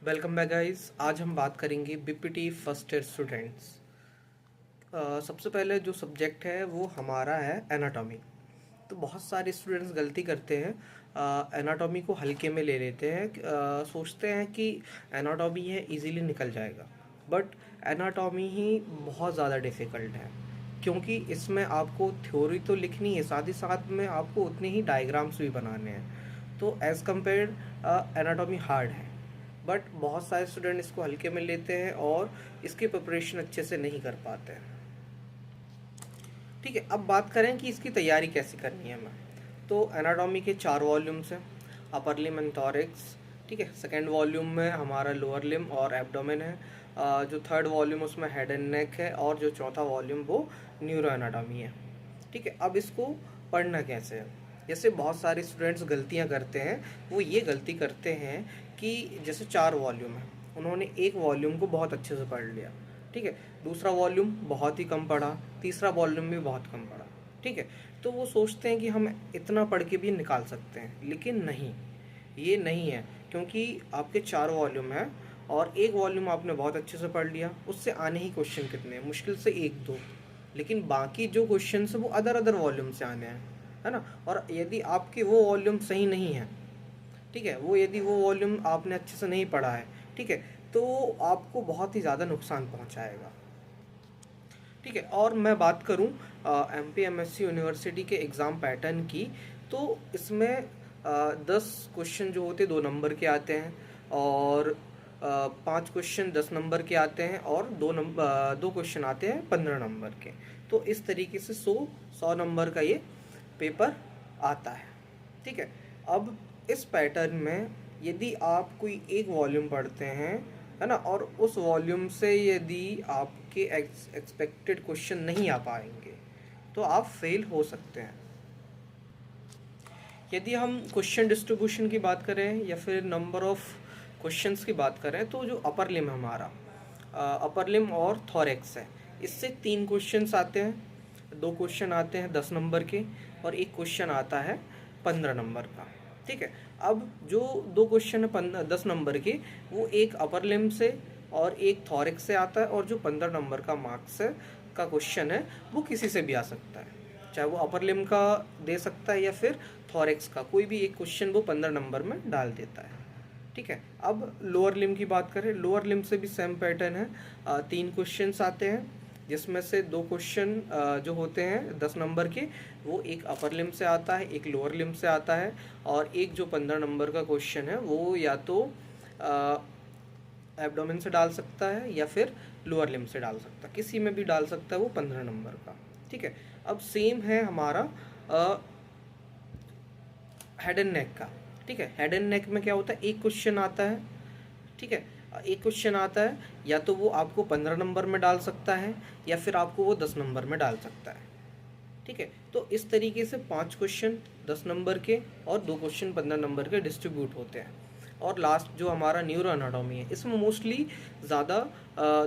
Welcome back guys. आज हम बात करेंगे बीपीटी फर्स्ट ईयर स्टूडेंट्स। सबसे पहले जो सब्जेक्ट है वो हमारा है एनाटॉमी। तो बहुत सारे स्टूडेंट्स गलती करते हैं, एनाटॉमी को हल्के में ले लेते हैं। सोचते हैं कि एनाटॉमी है, इजीली निकल जाएगा। बट एनाटॉमी ही बहुत ज़्यादा डिफ़िकल्ट है, क्योंकि इसमें आपको थ्योरी तो लिखनी है, साथ ही साथ में आपको उतने ही डायग्राम्स भी बनाने हैं। तो एज़ कम्पेयर एनाटॉमी हार्ड है, बट बहुत सारे स्टूडेंट इसको हल्के में लेते हैं और इसकी प्रिपरेशन अच्छे से नहीं कर पाते हैं। ठीक है, अब बात करें कि इसकी तैयारी कैसे करनी है हमें। तो एनाटॉमी के 4 वॉल्यूम्स हैं, अपर लिम एंड थॉरैक्स। ठीक है, सेकेंड वॉल्यूम में हमारा लोअर लिम और एब्डोमेन है। जो थर्ड वॉल्यूम उसमें हेड एंड नेक है, और जो चौथा वॉल्यूम वो न्यूरो एनाटॉमी है। ठीक है, अब इसको पढ़ना कैसे है। जैसे बहुत सारे स्टूडेंट्स गलतियां करते हैं, वो ये गलती करते हैं कि जैसे 4 वॉल्यूम है, उन्होंने एक वॉल्यूम को बहुत अच्छे से पढ़ लिया। ठीक है, दूसरा वॉल्यूम बहुत ही कम पढ़ा, तीसरा वॉल्यूम भी बहुत कम पढ़ा। ठीक है, तो वो सोचते हैं कि हम इतना पढ़ के भी निकाल सकते हैं, लेकिन नहीं, ये नहीं है। क्योंकि आपके 4 वॉल्यूम हैं और एक वॉल्यूम आपने बहुत अच्छे से पढ़ लिया, उससे आने ही क्वेश्चन कितने हैं, मुश्किल से 1-2, लेकिन बाकी जो क्वेश्चन है वो अदर अदर वॉल्यूम से आने हैं, है ना। और यदि आपके वो वॉल्यूम सही नहीं है, ठीक है, वो यदि वो वॉल्यूम आपने अच्छे से नहीं पढ़ा है, ठीक है, तो आपको बहुत ही ज़्यादा नुकसान पहुंचाएगा। ठीक है, और मैं बात करूं एमपी यूनिवर्सिटी के एग्ज़ाम पैटर्न की, तो इसमें 10 क्वेश्चन जो होते 2 नंबर के आते हैं, और 5 क्वेश्चन 10 नंबर के आते हैं, और 2 क्वेश्चन आते हैं 15 नंबर के। तो इस तरीके से 100 नंबर का ये पेपर आता है। ठीक है, अब इस पैटर्न में यदि आप कोई एक वॉल्यूम पढ़ते हैं, है ना, और उस वॉल्यूम से यदि आपके एक्सपेक्टेड क्वेश्चन नहीं आ पाएंगे, तो आप फेल हो सकते हैं। यदि हम क्वेश्चन डिस्ट्रीब्यूशन की बात करें या फिर नंबर ऑफ क्वेश्चंस की बात करें, तो जो अपर लिम हमारा अपर लिम और थॉरैक्स है, इससे 3 क्वेश्चंस आते हैं। 2 क्वेश्चन आते हैं 10 नंबर के, और एक क्वेश्चन आता है 15 नंबर का। ठीक है, अब जो 2 क्वेश्चन है 10 नंबर के, वो एक अपर लिम से और एक थॉरैक्स से आता है, और जो 15 नंबर का मार्क्स है का क्वेश्चन है, वो किसी से भी आ सकता है, चाहे वो अपर लिम का दे सकता है या फिर थॉरैक्स का, कोई भी एक क्वेश्चन वो 15 नंबर में डाल देता है। ठीक है, अब लोअर लिम की बात करें, लोअर लिम से भी सेम पैटर्न है। 3 क्वेश्चंस आते हैं, जिसमें से 2 क्वेश्चन जो होते हैं 10 नंबर के, वो एक अपर लिम से आता है, एक लोअर लिम से आता है, और एक जो 15 नंबर का क्वेश्चन है वो या तो एब्डोमेन से डाल सकता है या फिर लोअर लिम से डाल सकता है, किसी में भी डाल सकता है वो 15 नंबर का। ठीक है, अब सेम है हमारा हेड एंड नेक का। ठीक है, हेड एंड नेक में क्या होता है, एक क्वेश्चन आता है। ठीक है, एक क्वेश्चन आता है, या तो वो आपको 15 नंबर में डाल सकता है या फिर आपको वो 10 नंबर में डाल सकता है। ठीक है, तो इस तरीके से 5 क्वेश्चन 10 नंबर के और 2 क्वेश्चन 15 नंबर के डिस्ट्रीब्यूट होते हैं। और लास्ट जो हमारा न्यूरो एनाटॉमी है, इसमें मोस्टली ज़्यादा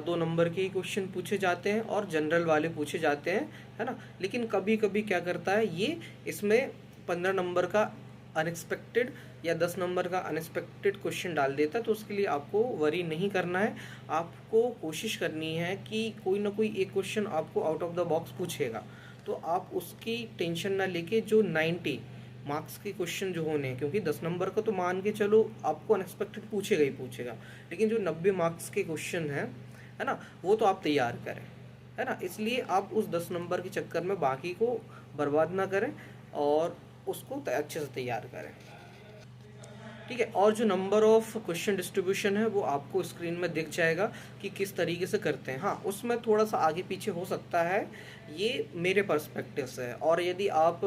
2 नंबर के ही क्वेश्चन पूछे जाते हैं और जनरल वाले पूछे जाते हैं, है ना। लेकिन कभी कभी क्या करता है ये, इसमें 15 नंबर का अनएक्सपेक्टेड या 10 नंबर का अनएक्सपेक्टेड क्वेश्चन डाल देता है, तो उसके लिए आपको वरी नहीं करना है। आपको कोशिश करनी है कि कोई ना कोई एक क्वेश्चन आपको आउट ऑफ द बॉक्स पूछेगा, तो आप उसकी टेंशन ना लेके जो 90 मार्क्स के क्वेश्चन जो होने हैं, क्योंकि 10 नंबर का तो मान के चलो आपको अनएक्सपेक्टेड पूछेगा ही पूछेगा, लेकिन जो 90 मार्क्स के क्वेश्चन हैं, है ना, वो तो आप तैयार करें, है ना। इसलिए आप उस 10 नंबर के चक्कर में बाकी को बर्बाद ना करें और उसको अच्छे से तैयार करें। ठीक है, और जो नंबर ऑफ क्वेश्चन डिस्ट्रीब्यूशन है वो आपको स्क्रीन में दिख जाएगा कि किस तरीके से करते हैं। हाँ, उसमें थोड़ा सा आगे पीछे हो सकता है, ये मेरे पर्सपेक्टिव से है। और यदि आप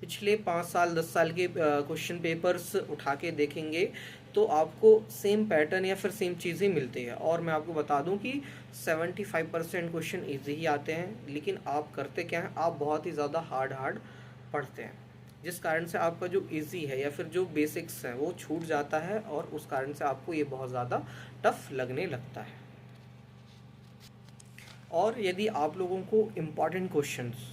पिछले 5 साल 10 साल के क्वेश्चन पेपर्स उठा के देखेंगे, तो आपको सेम पैटर्न या फिर सेम चीज़ ही मिलती है। और मैं आपको बता दूं कि 75% क्वेश्चन ईजी ही आते हैं, लेकिन आप करते क्या हैं, आप बहुत ही ज़्यादा हार्ड पढ़ते हैं, जिस कारण से आपका जो इजी है या फिर जो बेसिक्स है वो छूट जाता है, और उस कारण से आपको ये बहुत ज़्यादा टफ लगने लगता है। और यदि आप लोगों को इम्पॉर्टेंट क्वेश्चंस,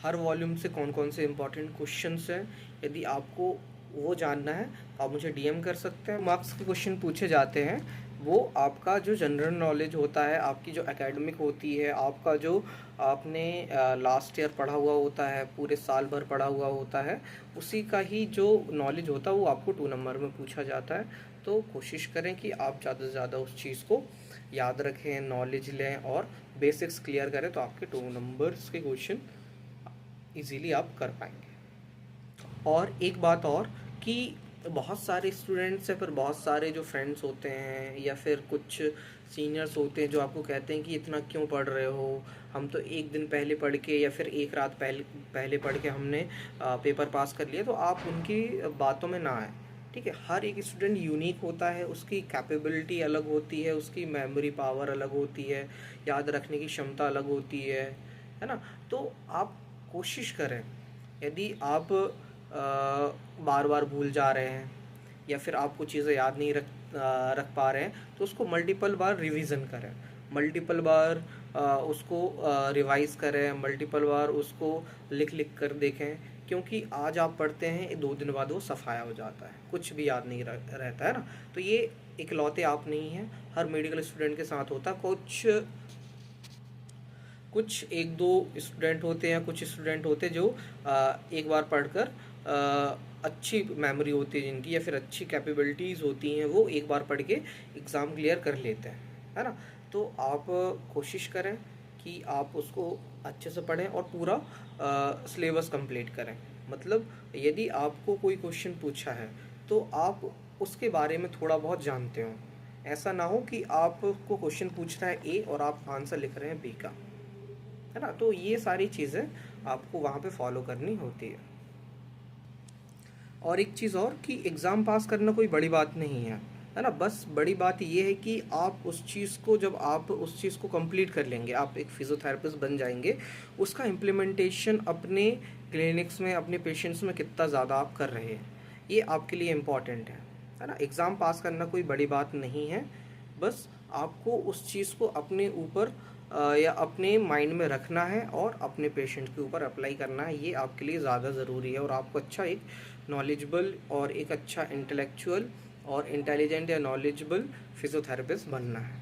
हर वॉल्यूम से कौन कौन से इम्पॉर्टेंट क्वेश्चंस हैं, यदि आपको वो जानना है, आप मुझे डीएम कर सकते हैं। मार्क्स के क्वेश्चन पूछे जाते हैं, वो आपका जो जनरल नॉलेज होता है, आपकी जो एकेडमिक होती है, आपका जो आपने लास्ट ईयर पढ़ा हुआ होता है, पूरे साल भर पढ़ा हुआ होता है, उसी का ही जो नॉलेज होता है वो आपको 2 नंबर में पूछा जाता है। तो कोशिश करें कि आप ज़्यादा से ज़्यादा उस चीज़ को याद रखें, नॉलेज लें और बेसिक्स क्लियर करें, तो आपके 2 नंबर्स के क्वेश्चन इजीली आप कर पाएंगे। और एक बात और कि बहुत सारे स्टूडेंट्स हैं, पर बहुत सारे जो फ्रेंड्स होते हैं या फिर कुछ सीनियर्स होते हैं जो आपको कहते हैं कि इतना क्यों पढ़ रहे हो, हम तो एक दिन पहले पढ़ के या फिर एक रात पहले पढ़ के हमने पेपर पास कर लिया। तो आप उनकी बातों में ना आए, ठीक है। हर एक स्टूडेंट यूनिक होता है, उसकी कैपेबिलिटी अलग होती है, उसकी मेमोरी पावर अलग होती है, याद रखने की क्षमता अलग होती है ना। तो आप कोशिश करें, यदि आप बार बार भूल जा रहे हैं या फिर आपको चीज़ें याद नहीं रख पा रहे हैं, तो उसको मल्टीपल बार रिवीजन करें, मल्टीपल बार उसको रिवाइज करें, मल्टीपल बार उसको लिख लिख कर देखें। क्योंकि आज आप पढ़ते हैं, 2 दिन बाद वो सफाया हो जाता है, कुछ भी याद नहीं रहता है ना। तो ये इकलौते आप नहीं हैं, हर मेडिकल स्टूडेंट के साथ होता है। कुछ एक दो स्टूडेंट होते हैं, कुछ स्टूडेंट होते हैं जो एक बार पढ़कर अच्छी मेमोरी होती है जिनकी, या फिर अच्छी कैपेबिलिटीज़ होती हैं, वो एक बार पढ़ के एग्ज़ाम क्लियर कर लेते हैं, है ना। तो आप कोशिश करें कि आप उसको अच्छे से पढ़ें और पूरा सिलेबस कंप्लीट करें। मतलब यदि आपको कोई क्वेश्चन पूछा है तो आप उसके बारे में थोड़ा बहुत जानते हो। ऐसा ना हो कि आपको क्वेश्चन पूछ रहा है ए और आप आंसर लिख रहे हैं बी का, है ना। तो ये सारी चीज़ें आपको वहाँ पे फॉलो करनी होती है। और एक चीज़ और कि एग्ज़ाम पास करना कोई बड़ी बात नहीं है ना। बस बड़ी बात ये है कि आप उस चीज़ को, जब आप उस चीज़ को कंप्लीट कर लेंगे, आप एक फिजियोथेरेपिस्ट बन जाएंगे, उसका इम्प्लीमेंटेशन अपने क्लिनिक्स में, अपने पेशेंट्स में कितना ज़्यादा आप कर रहे हैं, ये आपके लिए इम्पॉर्टेंट है ना। एग्ज़ाम पास करना कोई बड़ी बात नहीं है, बस आपको उस चीज़ को अपने ऊपर या अपने माइंड में रखना है और अपने पेशेंट के ऊपर अप्लाई करना है। ये आपके लिए ज़्यादा ज़रूरी है और आपको अच्छा एक नॉलेजेबल और एक अच्छा इंटेलेक्चुअल और इंटेलिजेंट या नॉलेजेबल फिजियोथेरेपिस्ट बनना है।